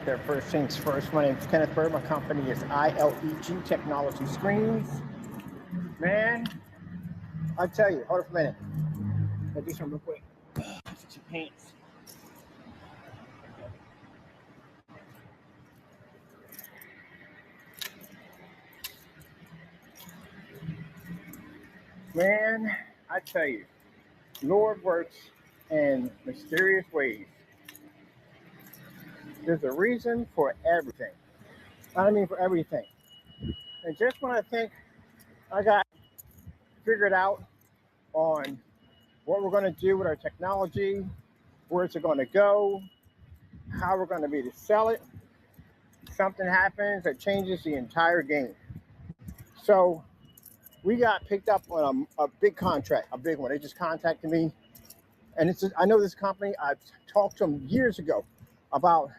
there. First things first, my name is Kenneth Byrd. My company is ILEG Technology Screens. Man, I tell you, hold on for a minute. I'll do something real quick. Get your pants. Man, I tell you, Lord works in mysterious ways. There's a reason for everything. I mean, for everything. And just when I think I got figured out on what we're going to do with our technology, where it's going to go, how we're going to be to sell it, something happens that changes the entire game. So we got picked up on a big contract, a big one. They just contacted me, and I know this company. I've talked to them years ago about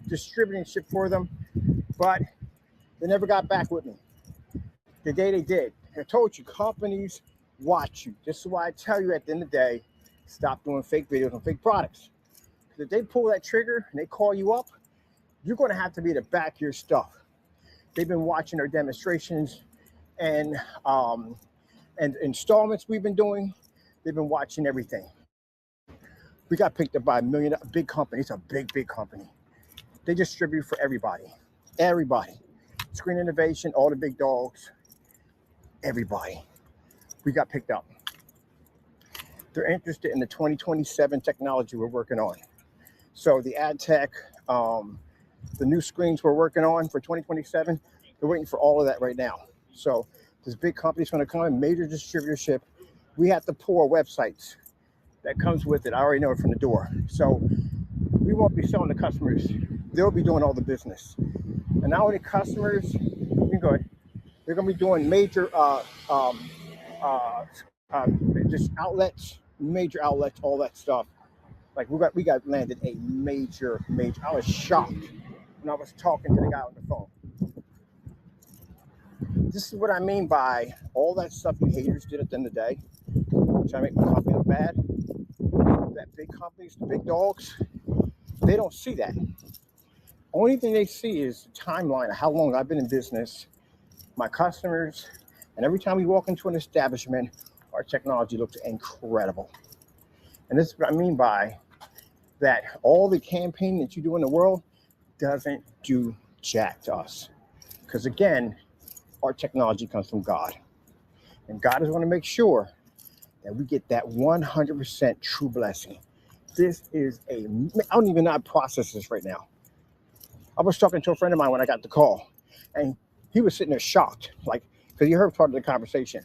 distributing shit for them, but they never got back with me. The day they did, I told you, companies watch you. This is why I tell you at the end of the day, stop doing fake videos on fake products. Because if they pull that trigger and they call you up, you're going to have to be to back your stuff. They've been watching our demonstrations and installments we've been doing. They've been watching everything. We got picked up by a big company. It's a big company. They distribute for everybody. Screen Innovation, all the big dogs, everybody. We got picked up. They're interested in the 2027 technology we're working on. So the ad tech, the new screens we're working on for 2027, they're waiting for all of that right now. So this big company's going to come in, major distributorship. We have to pull our websites. That comes with it. I already know it from the door. So we won't be selling to customers. They'll be doing all the business. And not only customers, they're going to be doing major just outlets, major outlets, all that stuff. Like we got landed a major. I was shocked when I was talking to the guy on the phone. This is what I mean by all that stuff you haters did at the end of the day. Trying to make my company look bad. That big companies, the big dogs, they don't see that. Only thing they see is the timeline of how long I've been in business, my customers, and every time we walk into an establishment, our technology looks incredible. And this is what I mean by that all the campaigning that you do in the world doesn't do jack to us. Because again, our technology comes from God. And God is going to make sure that we get that 100% true blessing. This is I don't even know how to process this right now. I was talking to a friend of mine when I got the call, and he was sitting there shocked, like, because he heard part of the conversation.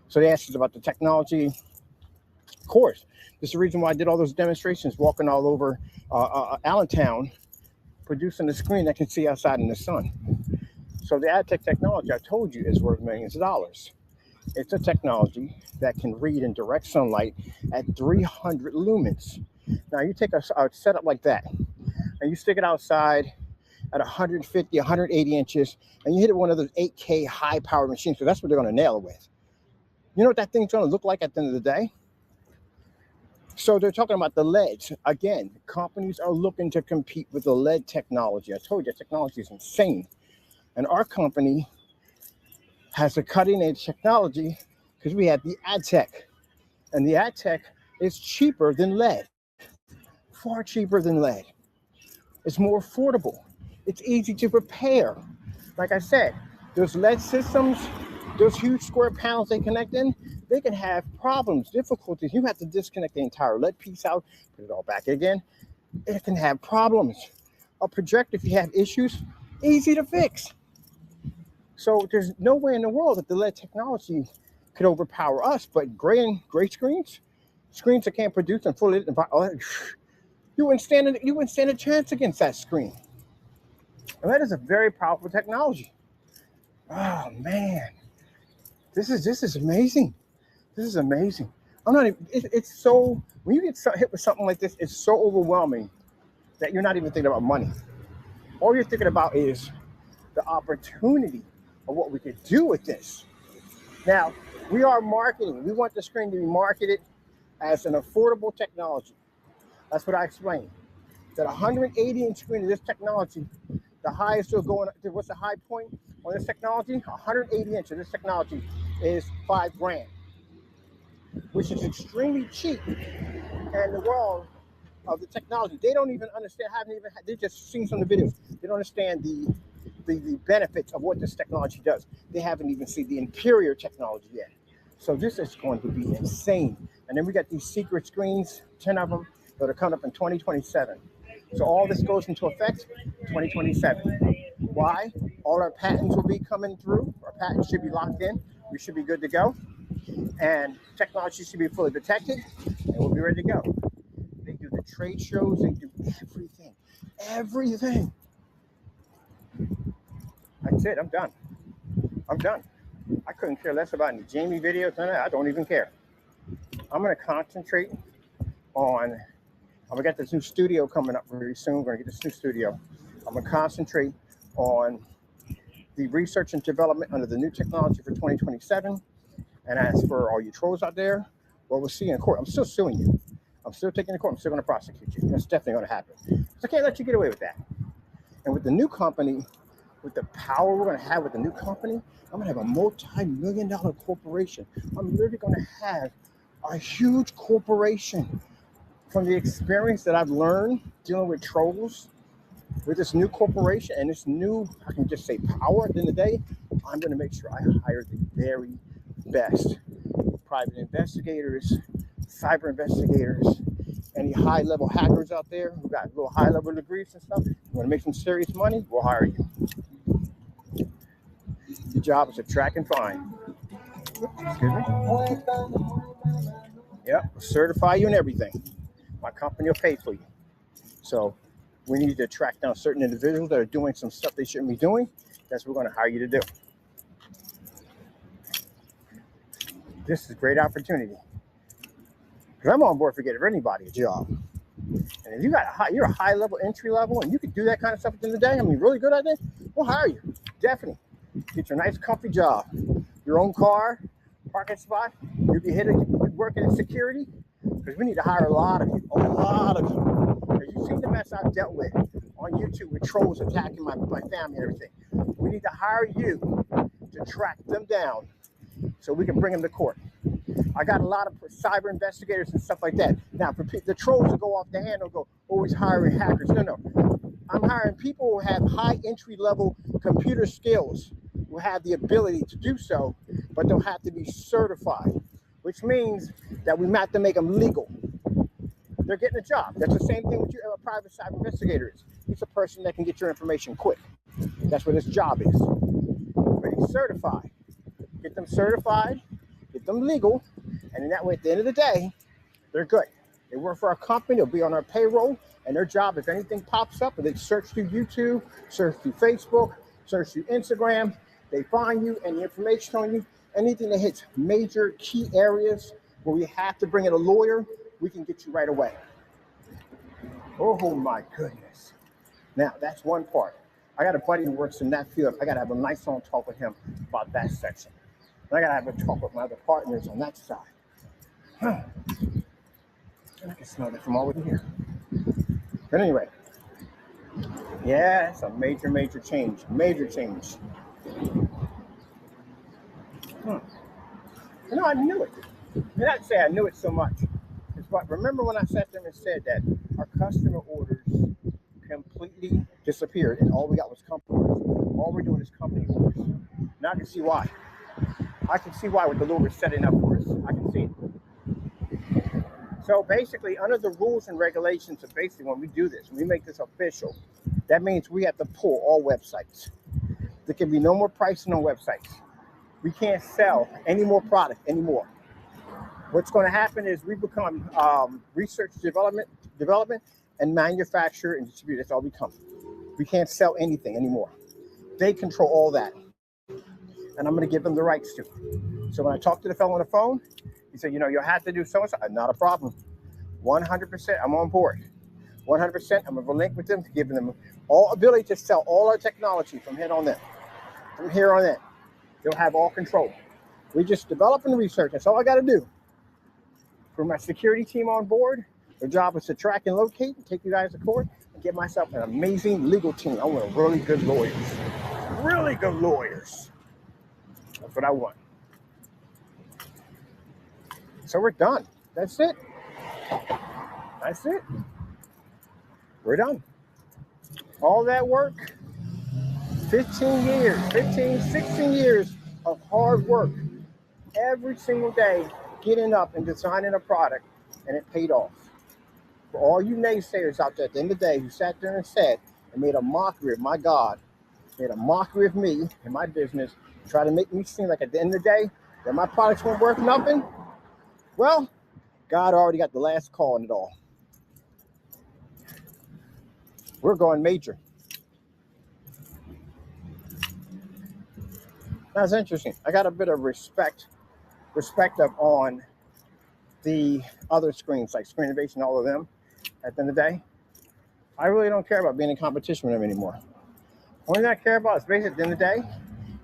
So they asked us about the technology. Of course, this is the reason why I did all those demonstrations, walking all over Allentown, producing a screen that can see outside in the sun. So the ad tech technology, I told you, is worth millions of dollars. It's a technology that can read in direct sunlight at 300 lumens. Now you take a setup like that, and you stick it outside at 150, 180 inches, and you hit it with one of those 8K high-powered machines, because that's what they're going to nail it with. You know what that thing's going to look like at the end of the day? So they're talking about the LEDs. Again, companies are looking to compete with the LED technology. I told you, technology is insane. And our company has a cutting-edge technology because we have the ad tech. And the ad tech is cheaper than LED. Far cheaper than LED. It's more affordable. It's easy to repair. Like I said, those LED systems, those huge square panels they connect in, they can have problems, difficulties. You have to disconnect the entire LED piece out, put it all back again. It can have problems. A projector, if you have issues, easy to fix. So there's no way in the world that the LED technology could overpower us. But gray screens that can't produce and full you wouldn't stand a chance against that screen. And that is a very powerful technology. Oh man, this is amazing. This is amazing. I'm not even. It's so, when you get hit with something like this, it's so overwhelming that you're not even thinking about money. All you're thinking about is the opportunity of what we could do with this. Now, we are marketing. We want the screen to be marketed as an affordable technology. That's what I explained. that 180-inch screen of this technology, the highest will go on, what's the high point on this technology? 180 inch of this technology is $5 grand, which is extremely cheap. And the world of the technology, they don't even understand, they just seen some of the videos. They don't understand the benefits of what this technology does. They haven't even seen the inferior technology yet. So this is going to be insane. And then we got these secret screens, 10 of them, that are coming up in 2027. So all this goes into effect 2027. Why? All our patents will be coming through. Our patents should be locked in. We should be good to go. And technology should be fully protected, and we'll be ready to go. They do the trade shows. They do everything. Everything. That's it. I'm done. I'm done. I couldn't care less about any Jamie videos. I don't even care. I'm going to concentrate on, I'm going to get this new studio coming up very soon. We're going to get this new studio. I'm going to concentrate on the research and development under the new technology for 2027. And as for all you trolls out there, well, we'll see you in court. I'm still suing you. I'm still taking the court. I'm still going to prosecute you. That's definitely going to happen. So I can't let you get away with that. And with the new company, with the power we're going to have with the new company, I'm going to have a multi-million-dollar corporation. I'm literally going to have a huge corporation. From the experience that I've learned dealing with trolls, with this new corporation and this new, I can just say power at the end of the day, I'm going to make sure I hire the very best private investigators, cyber investigators, any high-level hackers out there who got little high-level degrees and stuff. You want to make some serious money? We'll hire you. Your job is to track and find. Excuse me? Yep, certify you and everything. My company will pay for you. So we need to track down certain individuals that are doing some stuff they shouldn't be doing. That's what we're going to hire you to do. This is a great opportunity. Because I'm on board for getting anybody a job. And if you're a high level, entry level, and you can do that kind of stuff at the end of the day, I mean, really good at it, we'll hire you. Definitely. Get your nice, comfy job. Your own car, parking spot. You'll be working in security. Because we need to hire a lot of you. A lot of you. Because you've seen the mess I've dealt with on YouTube with trolls attacking my family and everything. We need to hire you to track them down so we can bring them to court. I got a lot of cyber investigators and stuff like that. Now, for the trolls to go off the handle, go, oh, he's hiring hackers. No. I'm hiring people who have high entry-level computer skills, who have the ability to do so, but they'll have to be certified, which means that we have to make them legal. They're getting a job. That's the same thing with your private cyber investigator is. He's a person that can get your information quick. That's what his job is. But he's certified. Get them certified, get them legal, and in that way, at the end of the day, they're good. They work for our company, they'll be on our payroll, and their job, if anything pops up, or they search through YouTube, search through Facebook, search through Instagram, they find you and the information on you, anything that hits major key areas where we have to bring in a lawyer, we can get you right away. Oh my goodness. Now, that's one part. I got a buddy who works in that field. I got to have a nice long talk with him about that section. And I got to have a talk with my other partners on that side. And I can smell that from all over here. But anyway, yeah, it's a major change. Major change. You know, I knew it. And I'd say I knew it so much. But remember when I sat there and said that our customer orders completely disappeared and all we got was company orders. All we're doing is company orders. Now I can see why. I can see why with the Lord is setting up for us. I can see it. So basically, under the rules and regulations of basically when we do this, when we make this official, that means we have to pull all websites. There can be no more pricing on websites. We can't sell any more product anymore. What's going to happen is we become research development and manufacture and distribute. That's all we become. We can't sell anything anymore. They control all that. And I'm going to give them the rights to. So when I talk to the fellow on the phone, he said, you know, you'll have to do so and so. Not a problem. 100%, I'm on board. 100%, I'm going to link with them to give them all ability to sell all our technology from here on in. From here on in. They'll have all control. We just develop and research. That's all I got to do. For my security team on board, their job is to track and locate and take you guys to court. get myself an amazing legal team. I want really good lawyers. Really good lawyers. That's what I want. So we're done. That's it. That's it. We're done. All that work, 16 years of hard work every single day, getting up and designing a product, and it paid off. For all you naysayers out there at the end of the day who sat there and said and made a mockery of my God, made a mockery of me and my business, try to make me seem like at the end of the day that my products weren't worth nothing, well, God already got the last call on it all. We're going major. That's interesting. I got a bit of perspective on the other screens, like Screen Innovation, all of them. At the end of the day, I really don't care about being in competition with them anymore. Only thing I care about is basically at the end of the day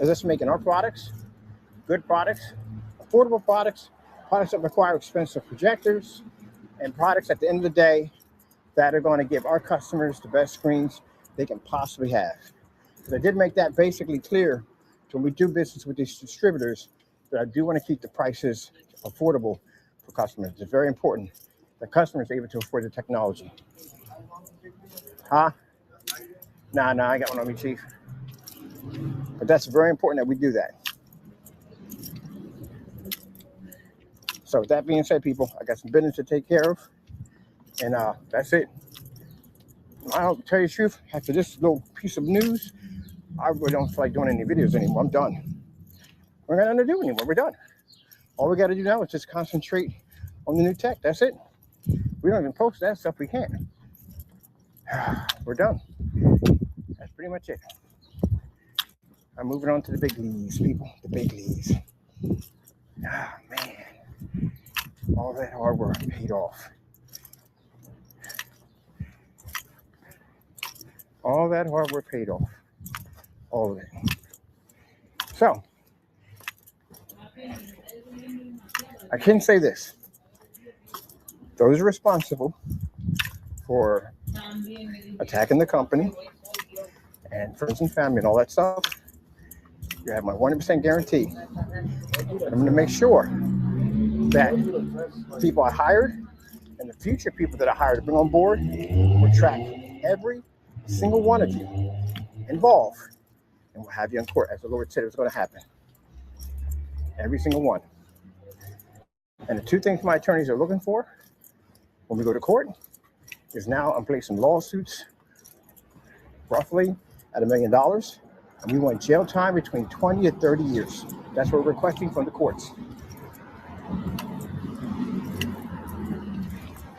is us making our products, good products, affordable products, products that require expensive projectors, and products at the end of the day that are going to give our customers the best screens they can possibly have. But I did make that basically clear when we do business with these distributors that I do want to keep the prices affordable for customers. It's very important that customers are able to afford the technology. Huh? Nah, I got one on me, Chief. But that's very important that we do that. So with that being said, people, I got some business to take care of. And that's it. I'll tell you the truth, after this little piece of news, I really don't feel like doing any videos anymore. I'm done. We're not going to do anymore. We're done. All we got to do now is just concentrate on the new tech. That's it. We don't even post that stuff. We can't. We're done. That's pretty much it. I'm moving on to the big leagues, people. The big leagues. Ah, man. All that hard work paid off. All that hard work paid off. All of it. So, I can say this. Those responsible for attacking the company and friends and family and all that stuff, you have my 100% guarantee. I'm going to make sure that people I hired and the future people that I hired to bring on board will track every single one of you involved, and we'll have you in court, as the Lord said it was going to happen. Every single one. And the two things my attorneys are looking for when we go to court is now I'm placing lawsuits roughly at $1 million, and we want jail time between 20 and 30 years. That's what we're requesting from the courts.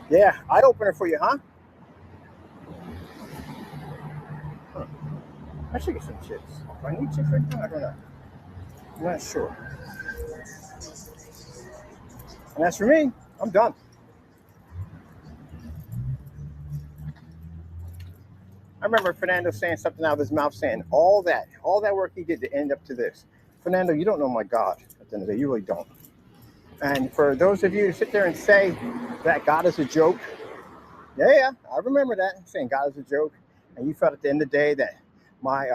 Yeah, eye opener for you, huh? I should get some chips. Do I need chips right now? I don't know. I'm not sure. And as for me, I'm done. I remember Fernando saying something out of his mouth saying all that work he did to end up to this. Fernando, you don't know my God at the end of the day. You really don't. And for those of you who sit there and say that God is a joke, yeah, I remember that, saying God is a joke. And you felt at the end of the day that my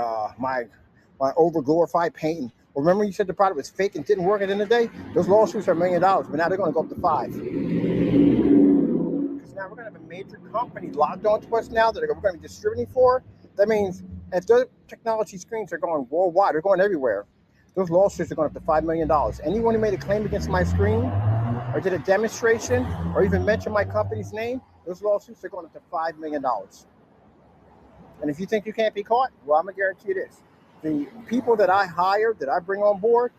over glorified painting. Remember you said the product was fake and didn't work at the end of the day? Those lawsuits are $1 million, but now they're going to go up to $5 million. Because now we're going to have a major company locked onto us now that we're going to be distributing for. That means if those technology screens are going worldwide, they're going everywhere, those lawsuits are going up to $5 million. Anyone who made a claim against my screen or did a demonstration or even mentioned my company's name, those lawsuits are going up to $5 million. And if you think you can't be caught, well, I'm going to guarantee you this. The people that I hire, that I bring on board,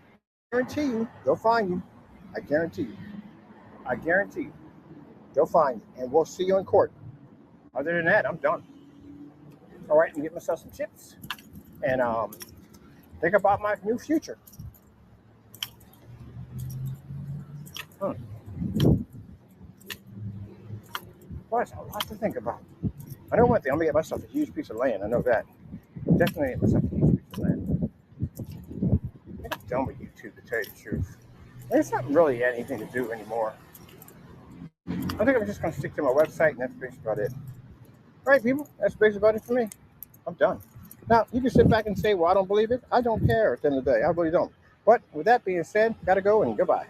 I guarantee you, they'll find you. I guarantee you. I guarantee you. They'll find you. And we'll see you in court. Other than that, I'm done. All right, and get myself some chips. And think about my new future. Well, it's a lot to think about. I know one thing. I'm going to get myself a huge piece of land. I know that. Definitely get myself a huge piece of land. I'm done with YouTube, to tell you the truth. There's not really anything to do anymore. I think I'm just going to stick to my website, and that's basically about it. Right, people? That's basically about it for me. I'm done. Now, you can sit back and say, well, I don't believe it. I don't care at the end of the day. I really don't. But with that being said, got to go and goodbye.